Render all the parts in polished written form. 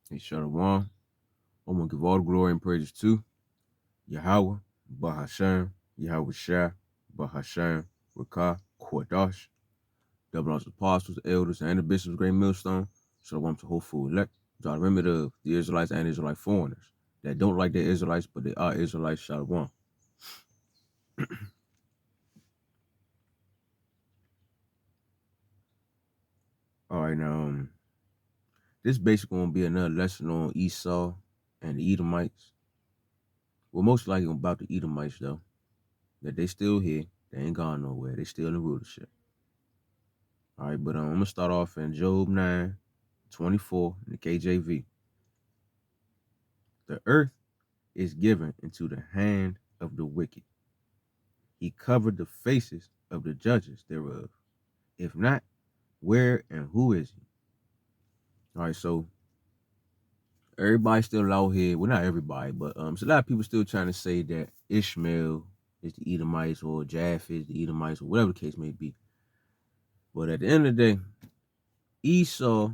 Hey, Shalom. I'm going to give all the glory and praises to Yahweh, Bahashem, Yahweh Shah, Bahashem, Rakah, Quadash, double honors apostles, the elders, and the bishops, great millstone. Shalom to whole full elect. To the remnant of the Israelites and Israelite foreigners that don't like the Israelites, but they are Israelites. Shalom. All right, now, this basically going to be another lesson on Esau and the Edomites. Well, most likely about the Edomites, though, that they still here. They ain't gone nowhere. They still in rulership. All right, but I'm going to start off in Job 9:24 in the KJV. The earth is given into the hand of the wicked. He covered the faces of the judges thereof. If not, where and who is he? All right, so everybody's still out here. Well, not everybody, but so a lot of people still trying to say that Ishmael is the Edomites or Japheth is the Edomites or whatever the case may be. But at the end of the day, Esau,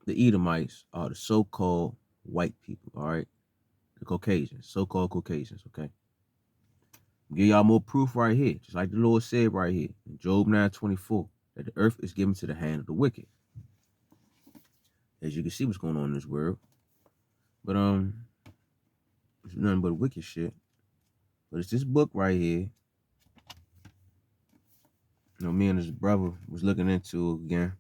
the Edomites, are the so-called white people, all right? The Caucasians, so-called Caucasians, okay? I'll give y'all more proof right here, just like the Lord said right here in Job 9:24, that the earth is given to the hand of the wicked. As you can see what's going on in this world. But it's nothing but wicked shit. But it's this book right here. You know, me and his brother was looking into again.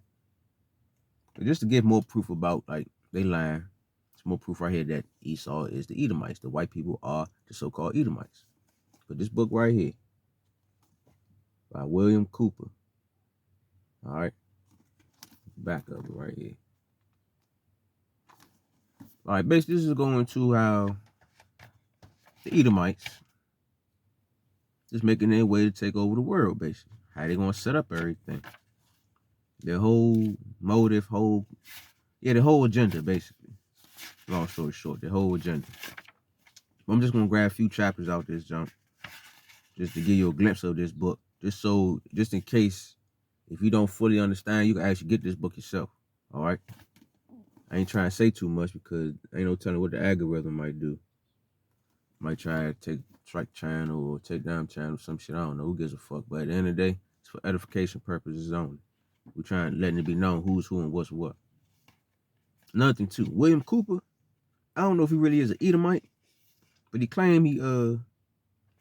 But just to give more proof about, like, they lying. It's more proof right here that Esau is the Edomites. The white people are the so-called Edomites. But this book right here by William Cooper. All right. Back of it right here. All right, basically this is going to how the Edomites just making their way to take over the world, basically. How they gonna set up everything. Their whole motive, the whole agenda, basically. Long story short, the whole agenda. I'm just gonna grab a few chapters out this jump, just to give you a glimpse of this book. Just in case, if you don't fully understand, you can actually get this book yourself. All right. I ain't trying to say too much because ain't no telling what the algorithm might do. Might try to take strike channel or take down channel, some shit. I don't know. Who gives a fuck? But at the end of the day, it's for edification purposes only. We're trying to letting it be known who's who and what's what. Another thing too, William Cooper. I don't know if he really is an Edomite, but he claimed he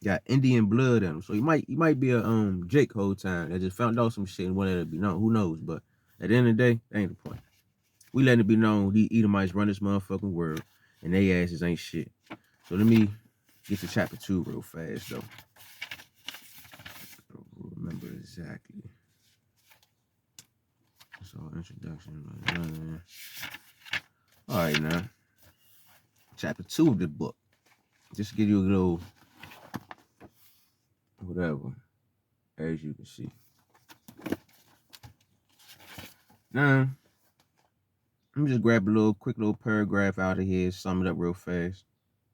got Indian blood in him. So he might be a Jake whole time. That just found out some shit and wanted it to be known. Who knows? But at the end of the day, that ain't the point. We letting it be known these Edomites run this motherfucking world and they asses ain't shit. So let me get to chapter 2 real fast though. I don't remember exactly. It's all introduction. All right now. Chapter 2 of the book. Just to give you a little whatever, as you can see. Now, let me just grab a quick little paragraph out of here, sum it up real fast.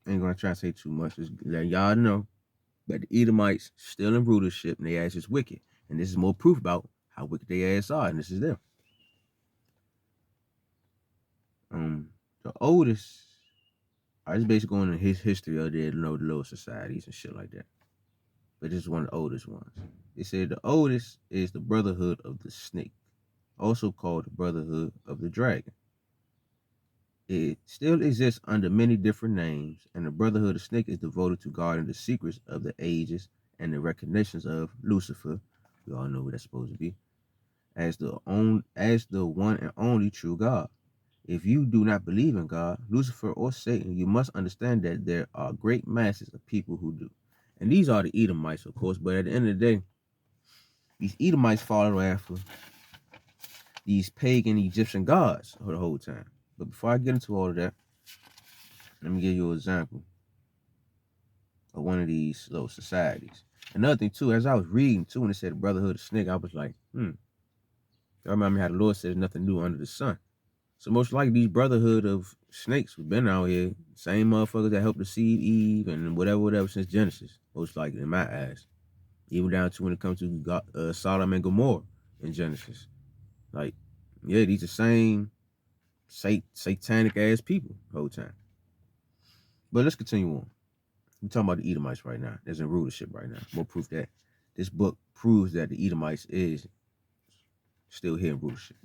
Ain't gonna try to say too much. Just let y'all know that the Edomites still in rulership and they ass is wicked. And this is more proof about how wicked they ass are, and this is them. The oldest, I was basically going into his history of the lower societies and shit like that. But this is one of the oldest ones. It said the oldest is the Brotherhood of the Snake, also called the Brotherhood of the Dragon. It still exists under many different names, and the Brotherhood of Snake is devoted to guarding the secrets of the ages and the recognitions of Lucifer. We all know who that's supposed to be, as the one and only true God. If you do not believe in God, Lucifer, or Satan, you must understand that there are great masses of people who do. And these are the Edomites, of course, but at the end of the day, these Edomites follow after these pagan Egyptian gods the whole time. But before I get into all of that, let me give you an example of one of these little societies. Another thing too, as I was reading too, when it said the Brotherhood of Snake, I was like, I remember how the Lord says nothing new under the sun. So most likely these Brotherhood of Snakes have been out here, same motherfuckers that helped deceive Eve and whatever since Genesis. Most likely in my eyes, even down to when it comes to Sodom and Gomorrah in Genesis. Like, yeah, these are same satanic ass people the whole time. But let's continue on. We're talking about the Edomites right now. There's in rulership right now. More proof that this book proves that the Edomites is still here in rulership.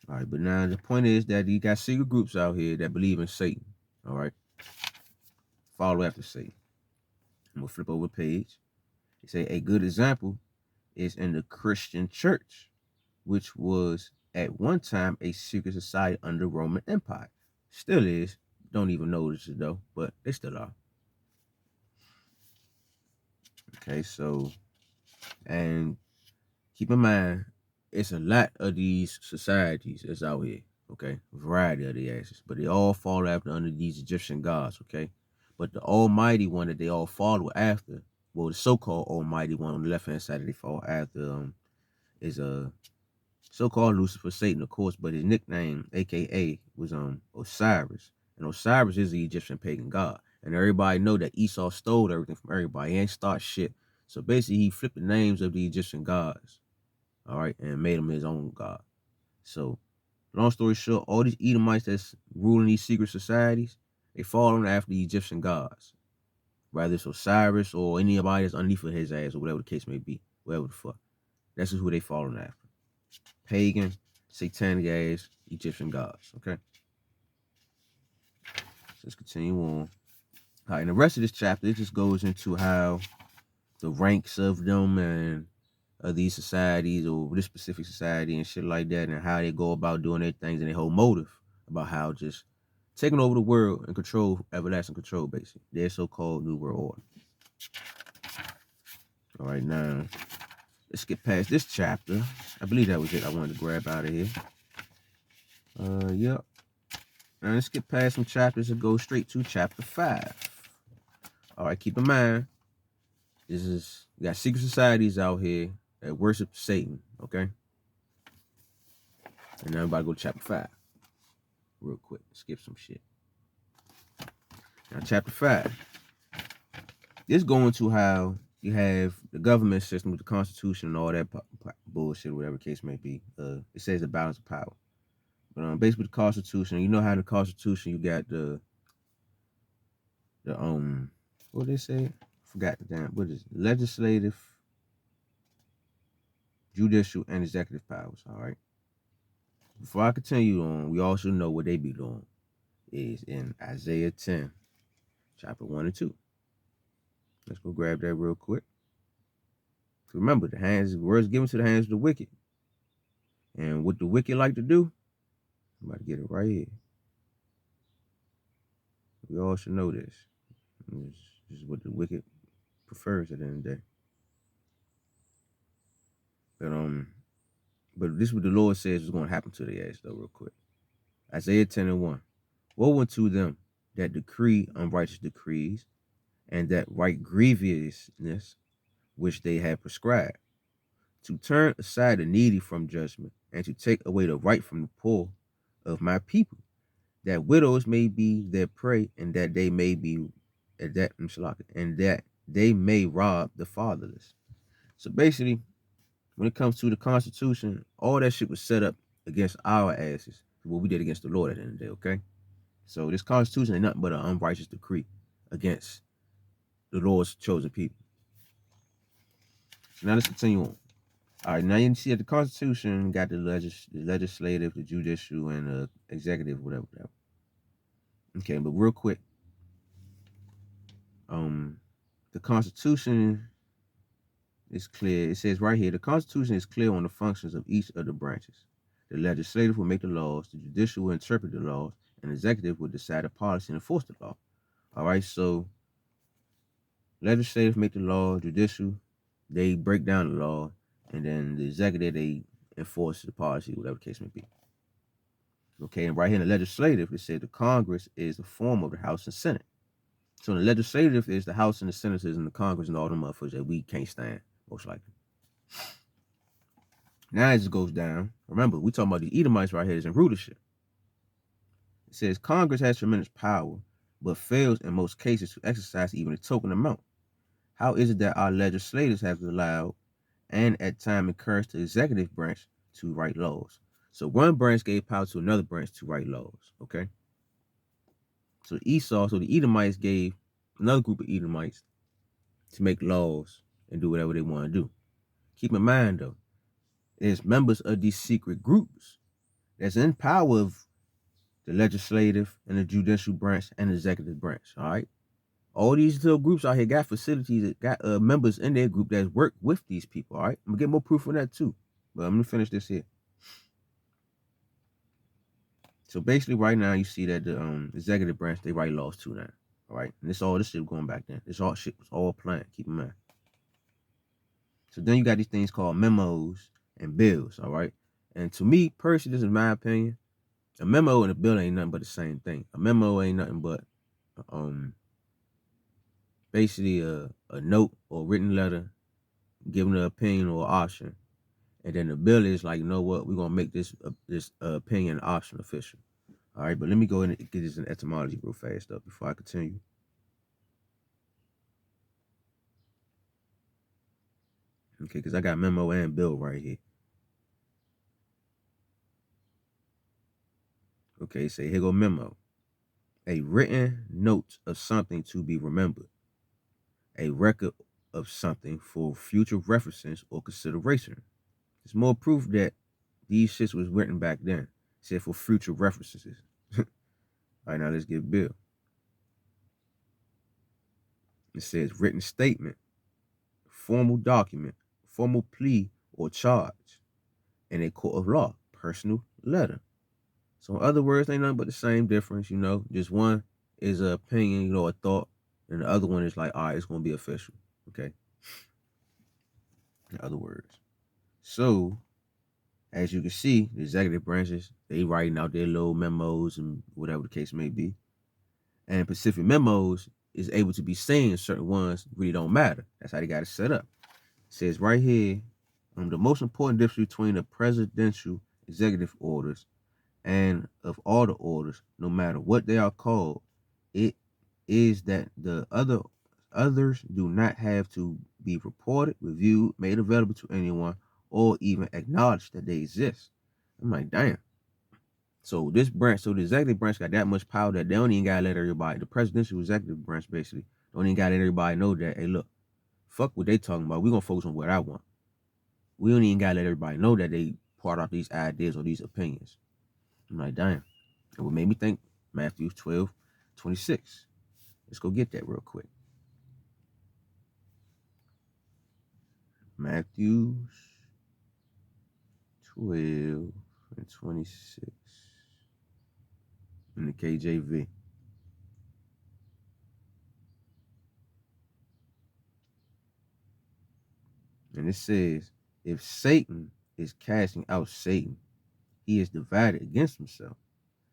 All right, but now the point is that you got secret groups out here that believe in Satan. All right, follow after Satan. I'm gonna flip over the page. They say a good example is in the Christian church, which was at one time a secret society under Roman Empire. Still is. Don't even notice it though, but they still are. Okay, so, and keep in mind, it's a lot of these societies that's out here, okay? A variety of the asses, but they all fall after under these Egyptian gods, okay? But the almighty one that they all follow after, well, the so-called almighty one on the left-hand side that they fall after is a so-called Lucifer, Satan, of course, but his nickname, aka, was Osiris. And Osiris is the Egyptian pagan god. And everybody know that Esau stole everything from everybody. He ain't start shit. So basically, he flipped the names of the Egyptian gods, all right, and made him his own god. So, long story short, all these Edomites that's ruling these secret societies, they fall on after the Egyptian gods. Whether it's Osiris or anybody that's underneath of his ass or whatever the case may be, whatever the fuck. That's just who they following after. Pagan, satanic ass Egyptian gods, okay? So let's continue on. All right, and the rest of this chapter, it just goes into how the ranks of them and of these societies or this specific society and shit like that, and how they go about doing their things and their whole motive about how just taking over the world and control, everlasting control, basically. Their so-called New World Order. All right, now, let's get past this chapter. I believe that was it I wanted to grab out of here. Yep. Now let's get past some chapters and go straight to chapter 5. All right, keep in mind, we got secret societies out here that worship Satan, okay? And now I'm about to go to chapter 5. Real quick, skip some shit. Now, chapter 5. This going to how you have the government system with the Constitution and all that bullshit, whatever the case may be. It says the balance of power. But basically the Constitution, you know how in the Constitution you got the what they say? Forgot the damn, what is it? Legislative, judicial, and executive powers, all right? Before I continue on, we also know what they be doing is in Isaiah 10, chapter 1 and 2. Let's go grab that real quick. Remember, the words given to the hands of the wicked. And what the wicked like to do, I'm about to get it right here. We all should know this. This is what the wicked prefers at the end of the day. But this is what the Lord says is going to happen to their ass, though, real quick. Isaiah 10 and 1. Woe unto them that decree unrighteous decrees, and that write grievousness which they have prescribed, to turn aside the needy from judgment, and to take away the right from the poor of my people, that widows may be their prey, and that they may rob the fatherless. So basically, when it comes to the Constitution, all that shit was set up against our asses, what we did against the Lord at the end of the day, okay? So this Constitution ain't nothing but an unrighteous decree against the Lord's chosen people. So now let's continue on. All right, now you see that the Constitution got the legislative, the judicial, and the executive, whatever. Okay, but real quick, the Constitution is clear. It says right here, the Constitution is clear on the functions of each of the branches. The legislative will make the laws, the judicial will interpret the laws, and the executive will decide the policy and enforce the law. All right, so legislative make the law, judicial, they break down the law, and then the executive, they enforce the policy, whatever the case may be. Okay, and right here in the legislative, it said the Congress is the form of the House and Senate. So the legislative is the House and the Senators and the Congress and all the motherfuckers that we can't stand, most likely. Now it just goes down. Remember, we talking about the Edomites right here is in rulership. It says Congress has tremendous power, but fails in most cases to exercise even a token amount. How is it that our legislators have allowed and at times encouraged the executive branch to write laws? So one branch gave power to another branch to write laws, okay? So the Edomites gave another group of Edomites to make laws and do whatever they want to do. Keep in mind, though, there's members of these secret groups that's in power of the legislative and the judicial branch and the executive branch, all right? All these little groups out here got facilities that got members in their group that work with these people, all right? I'm going to get more proof on that, too. But I'm going to finish this here. So basically, right now, you see that the executive branch, they write laws, too, now, all right? And this shit going back then. This all shit was all planned, keep in mind. So then you got these things called memos and bills, all right? And to me, personally, this is my opinion, a memo and a bill ain't nothing but the same thing. A memo ain't nothing but basically a note or written letter giving an opinion or option. And then the bill is like, you know what, we're gonna make this opinion option official. All right, but let me go in and get this in etymology real fast up before I continue. Okay, because I got memo and bill right here. Okay, say here go memo. A written note of something to be remembered. A record of something for future references or consideration. There's more proof that these shits was written back then. It said for future references. All right, now let's get bill. It says written statement, formal document, formal plea or charge in a court of law, personal letter. So in other words, ain't nothing but the same difference, you know. Just one is an opinion, you know, a thought, and the other one is like, all right, it's gonna be official. Okay. In other words. So as you can see, the executive branches, they writing out their little memos and whatever the case may be. And Pacific memos is able to be saying certain ones really don't matter. That's how they got it set up. It says right here, the most important difference between the presidential executive orders and of all the orders, no matter what they are called, it is that the others do not have to be reported, reviewed, made available to anyone, or even acknowledged that they exist. I'm like, damn. So the executive branch got that much power that they don't even gotta let everybody, the presidential executive branch basically, don't even gotta let everybody know that, hey, look, fuck what they talking about. We're gonna focus on what I want. We don't even gotta let everybody know that they part off these ideas or these opinions. I'm like, damn. And what made me think, Matthew 12:26. Let's go get that real quick. Matthew 12:26 in the KJV. And it says, if Satan is casting out Satan, he is divided against himself.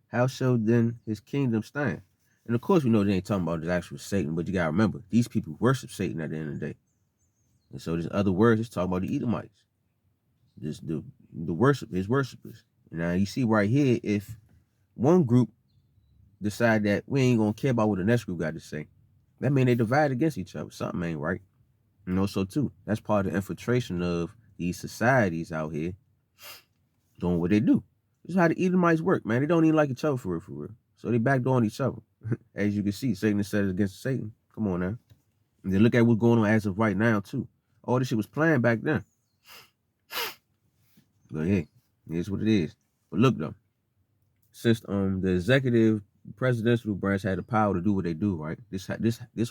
How shall then his kingdom stand? And of course, we know they ain't talking about the actual Satan, but you gotta remember, these people worship Satan at the end of the day. And so there's other words, it's talking about the Edomites. Just the his worshipers. And now you see right here, if one group decide that we ain't gonna care about what the next group got to say, that means they divide against each other. Something ain't right. You know, so too, that's part of the infiltration of these societies out here doing what they do. This is how the Edomites work, man. They don't even like each other for real. So they backdooring each other. As you can see, Satan is set against Satan. Come on now. And then look at what's going on as of right now, too. All this shit was planned back then. But hey, it is what it is. But look though, since the executive presidential branch had the power to do what they do, right? This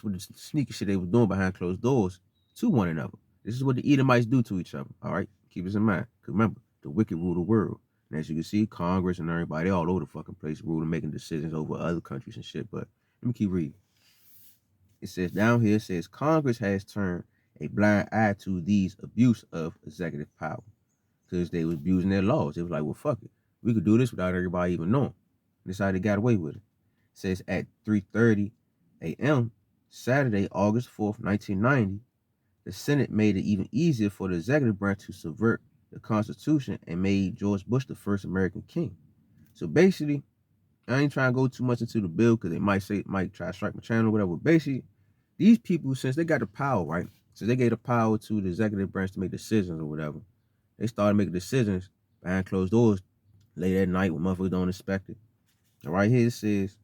was the sneaky shit they was doing behind closed doors to one another. This is what the Edomites do to each other. All right, keep this in mind. Cause remember, the wicked rule the world. And as you can see, Congress and everybody all over the fucking place ruling, making decisions over other countries and shit. But let me keep reading. It says down here, it says Congress has turned a blind eye to these abuse of executive power because they was abusing their laws. It was like, well, fuck it. We could do this without everybody even knowing. This is how they got away with it. It says at 3:30 a.m. Saturday, August 4th, 1990, the Senate made it even easier for the executive branch to subvert the Constitution and made George Bush the first American king. So basically, I ain't trying to go too much into the bill because they might try to strike my channel or whatever. But basically, these people, since they got the power, right? Since they gave the power to the executive branch to make decisions or whatever, they started making decisions behind closed doors late at night when motherfuckers don't expect it. And right here it says,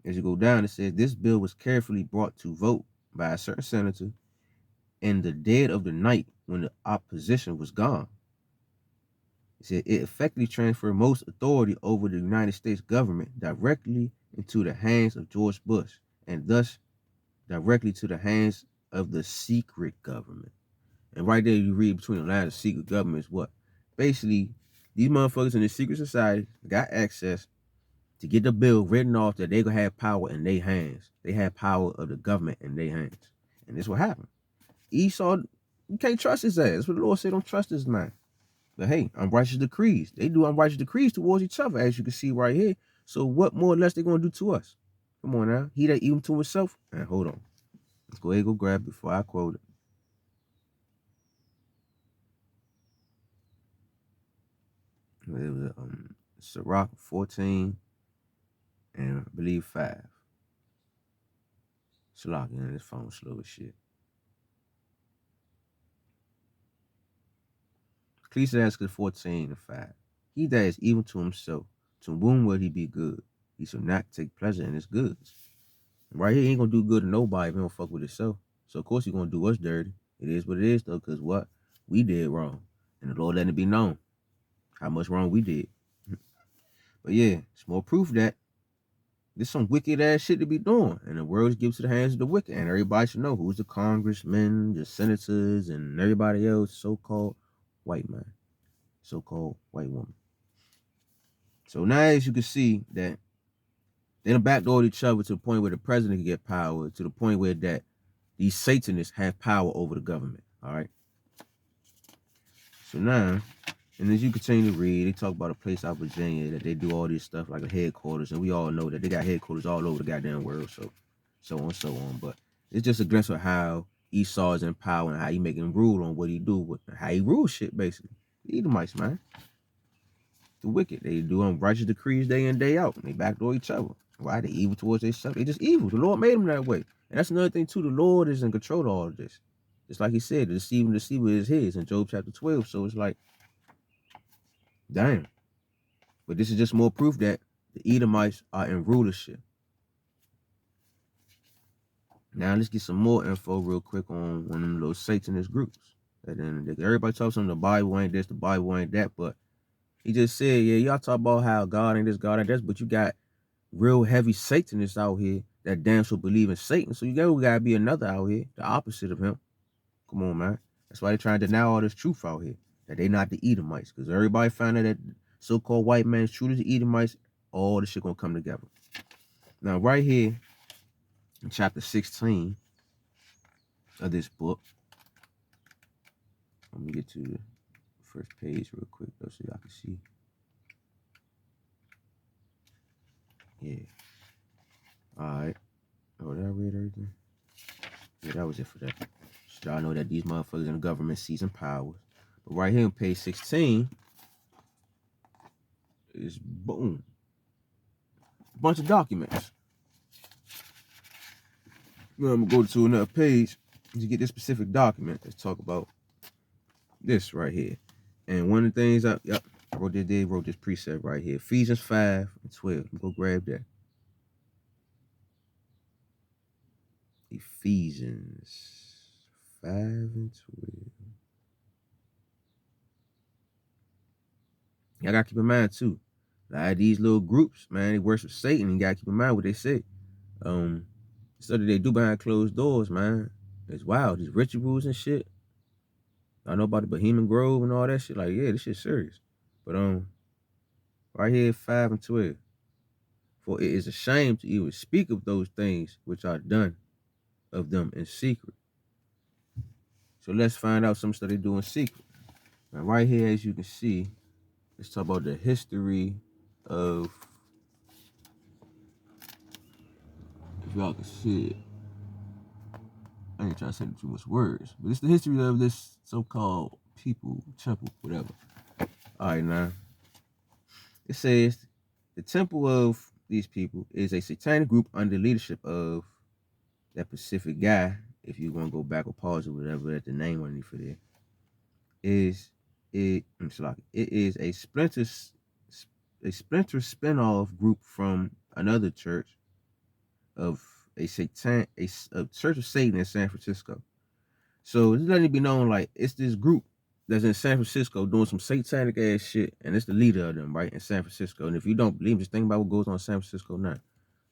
as you go down, it says this bill was carefully brought to vote by a certain senator in the dead of the night when the opposition was gone. It said it effectively transferred most authority over the United States government directly into the hands of George Bush, and thus directly to the hands of the secret government. And right there, you read between the lines, the secret government is what? Basically, these motherfuckers in the secret society got access to get the bill written off that they gonna have power in their hands. They have power of the government in their hands. And this what happened. Esau, you can't trust his ass. That's what the Lord said, don't trust this man. But hey, unrighteous decrees. They do unrighteous decrees towards each other, as you can see right here. So what more or less they gonna do to us? Come on now. He that even to himself. And hold on. Let's go ahead and go grab it before I quote it. It was Sirach 14 and I believe 5. Shalak, you know, this phone slow as shit. Ecclesiastes 14 and 5. He that is evil to himself, to whom will he be good? He shall not take pleasure in his goods. Right here, he ain't gonna do good to nobody if he don't fuck with himself. So of course he gonna do us dirty. It is what it is though, because what? We did wrong. And the Lord letting it be known how much wrong we did. But yeah, it's more proof that this some wicked ass shit to be doing. And the world is given to the hands of the wicked. And everybody should know who's the congressmen, the senators, and everybody else, so-called white man, so-called white woman. So now as you can see that they done backdoored each other to the point where the president can get power, to the point where that these Satanists have power over the government. All right. So now, and as you continue to read, they talk about a place out of Virginia that they do all this stuff like a headquarters, and we all know that they got headquarters all over the goddamn world. So on, so on. But it's just a glimpse of how Esau is in power and how he making rule on what he do, how he rules shit basically. The Edomites, man, the wicked. They do unrighteous decrees day in day out. And they backdoor each other. Why? They evil towards themselves. They just evil. The Lord made them that way. And that's another thing too. The Lord is in control of all of this. Just like he said, the deceiver is his in Job chapter 12. So it's like, damn. But this is just more proof that the Edomites are in rulership. Now let's get some more info real quick on one of them little Satanist groups. And then everybody talks on the Bible ain't this, the Bible ain't that, but he just said, yeah, y'all talk about how God ain't this, God ain't this, but you got real heavy Satanists out here that damn sure believe in Satan. So you gotta be another out here, the opposite of him. Come on, man. That's why they trying to deny all this truth out here, that they not the Edomites. Because everybody found out that so-called white man is truly the Edomites, all this shit gonna come together. Now, right here in chapter 16 of this book, let me get to the first page real quick though so y'all can see. Yeah. Alright. Oh, did I read everything? Yeah, that was it for that. So y'all know that these motherfuckers in the government seizing powers. But right here on page 16 is boom. A bunch of documents. Now I'm gonna go to another page to get this specific document. Let's talk about this right here. And one of the things I wrote this precept right here. Ephesians 5 and 12. Go grab that. Ephesians 5 and 12. Y'all gotta keep in mind too. Like these little groups, man, they worship Satan. You gotta keep in mind what they say. Stuff that they do behind closed doors, man. It's wild. These rituals and shit. I know about the Bohemian Grove and all that shit. Like, yeah, this shit's serious. But right here, 5 and 12. For it is a shame to even speak of those things which are done of them in secret. So let's find out some stuff they do in secret. Now, right here, as you can see, let's talk about the history of, if y'all can see it. I ain't trying to say too much words, but it's the history of this so-called people, temple, whatever. All right, now. It says the temple of these people is a satanic group under leadership of that Pacific guy. If you want to go back or pause or whatever, that the name underneath for there. It is a splinter splinter spinoff group from another church of a Church of Satan in San Francisco. So it's letting it be known like it's this group that's in San Francisco doing some satanic ass shit, and it's the leader of them, right, in San Francisco. And if you don't believe me, just think about what goes on in San Francisco now.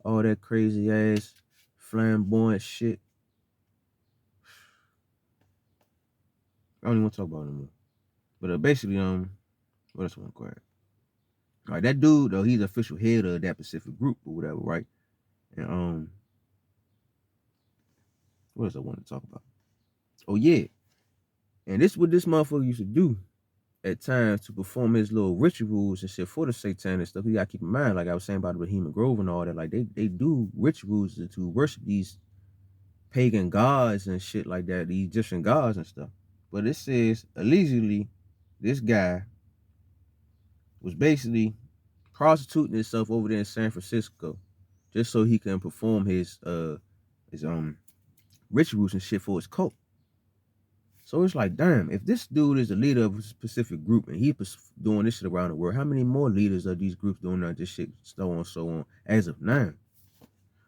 All that crazy ass flamboyant shit. I don't even want to talk about it anymore. But basically, what else I want to grab? All right, that dude though, he's the official head of that Pacific group or whatever, right? And what else I want to talk about? Oh yeah, and this is what this motherfucker used to do at times to perform his little rituals and shit for the satanic stuff. You gotta keep in mind, like I was saying about the Bohemian Grove and all that, like they do rituals to worship these pagan gods and shit like that, the Egyptian gods and stuff. But it says allegedly this guy was basically prostituting himself over there in San Francisco just so he can perform his rituals and shit for his cult. So it's like, damn, if this dude is the leader of a specific group and he's doing this shit around the world, how many more leaders of these groups doing that this shit, so on, so on, as of now?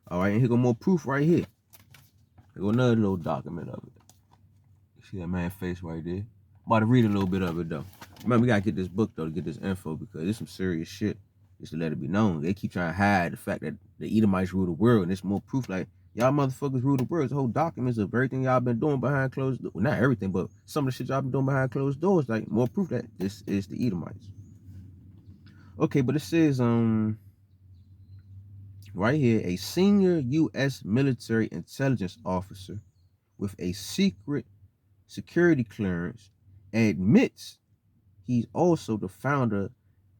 All right, and here go more proof right here. Here go another little document of it. You see that man face right there? I'm about to read a little bit of it, though. Remember, we gotta get this book, though, to get this info, because it's some serious shit, just to let it be known. They keep trying to hide the fact that the Edomites rule the world, and it's more proof, like, y'all motherfuckers rule the world. It's the whole documents of everything y'all been doing behind closed doors. Well, not everything, but some of the shit y'all been doing behind closed doors. Like, more proof that this is the Edomites. Okay, but it says, right here, a senior U.S. military intelligence officer with a secret security clearance admits he's also the founder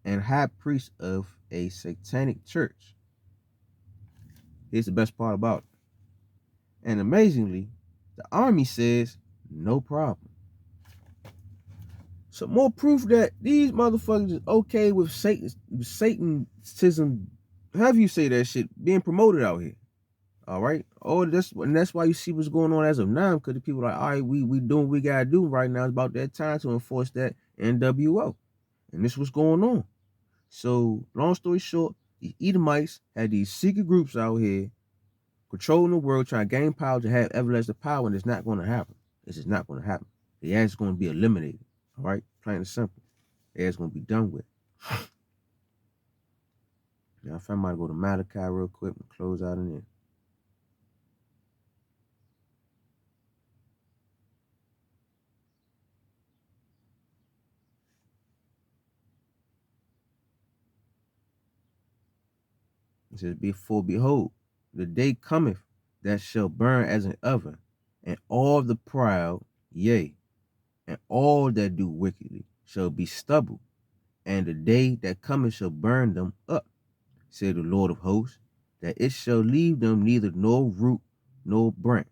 and high priest of a satanic church. Here's the best part about it. And amazingly, the army says no problem. So more proof that these motherfuckers is okay with Satanism, however you say that shit, being promoted out here. All right. Oh, that's why you see what's going on as of now, because the people are like, all right, we doing what we gotta do right now. It's about that time to enforce that NWO. And this what's going on. So long story short, the Edomites had these secret groups out here controlling the world, trying to gain power to have everlasting power, and it's not going to happen. This is not going to happen. The ass is going to be eliminated. All right, plain and simple. The ass is going to be done with. Now, if I might go to Malachi real quick and close out in there. It says, behold, the day cometh that shall burn as an oven, and all the proud, yea, and all that do wickedly shall be stubble, and the day that cometh shall burn them up, said the Lord of hosts, that it shall leave them neither no root nor branch.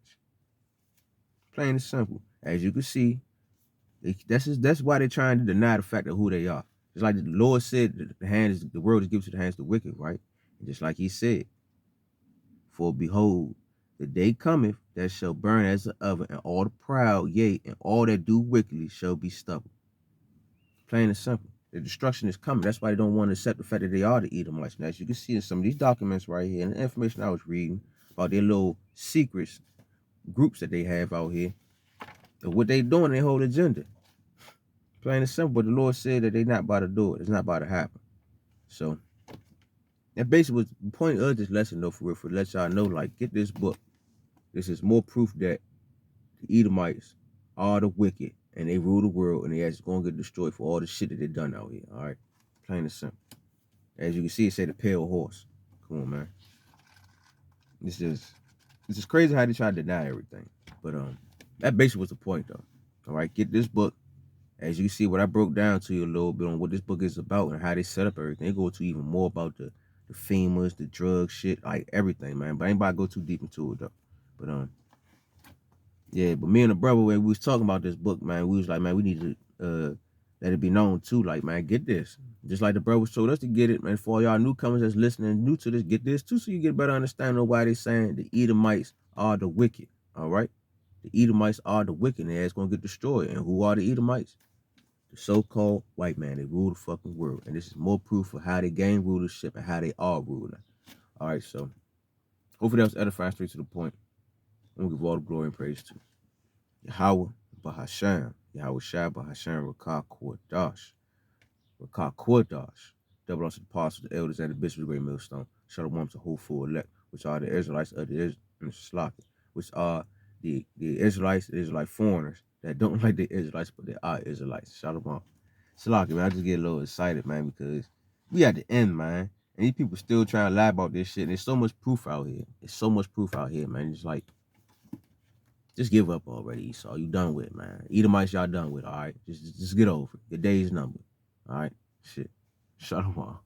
Plain and simple. As you can see, that's why they're trying to deny the fact of who they are. Just like the Lord said, the world is given to the hands of the wicked, right? And just like he said, for behold, the day cometh that shall burn as an oven, and all the proud, yea, and all that do wickedly shall be stubble. Plain and simple. The destruction is coming. That's why they don't want to accept the fact that they are the Edomites. Now, as you can see in some of these documents right here, and the information I was reading about their little secrets, groups that they have out here, and what they doing, their whole agenda. Plain and simple. But the Lord said that they're not about to do it. It's not about to happen. So, that basically was the point of this lesson, though, for real, for let y'all know, like, get this book. This is more proof that the Edomites are the wicked, and they rule the world, and they actually going to get destroyed for all the shit that they done out here. All right, plain and simple. As you can see, it say the pale horse. Come on, man. This is crazy how they try to deny everything. But that basically was the point, though. All right, get this book. As you see, what I broke down to you a little bit on what this book is about and how they set up everything. They go to even more about the FEMAs, the drug shit, like everything, man. But I ain't about to go too deep into it, though. But yeah, but me and the brother, when we was talking about this book, man, we was like, man, we need to let it be known too. Like, man, get this. Just like the brothers told us to get it, man. For all y'all newcomers that's listening new to this, get this too, so you get a better understanding of why they saying the Edomites are the wicked. All right, the Edomites are the wicked, and it's gonna get destroyed. And who are the Edomites? The so-called white man, they rule the fucking world. And this is more proof of how they gain rulership and how they are ruling. All right, so hopefully that was edifying, straight to the point. I'm gonna give all the glory and praise to Yahweh Bahasham, Yahweh Shai Bahasham Rakah Kordash, Rakah Kordash, double unto the apostles, the elders, and the bishops of the great millstone. Shalom to whole full elect, which are the Israelites of the which are the Israelites, the Israelite foreigners that don't like the Israelites, but they are Israelites. Shalom. Salaki, man, I just get a little excited, man, because we at the end, man. And these people still trying to lie about this shit. And there's so much proof out here. There's so much proof out here, man. It's like, just give up already, Esau. You done with it, man. Edomites, y'all done with, all right? Just get over it. Your day is numbered, all right? Shit. Shut them off.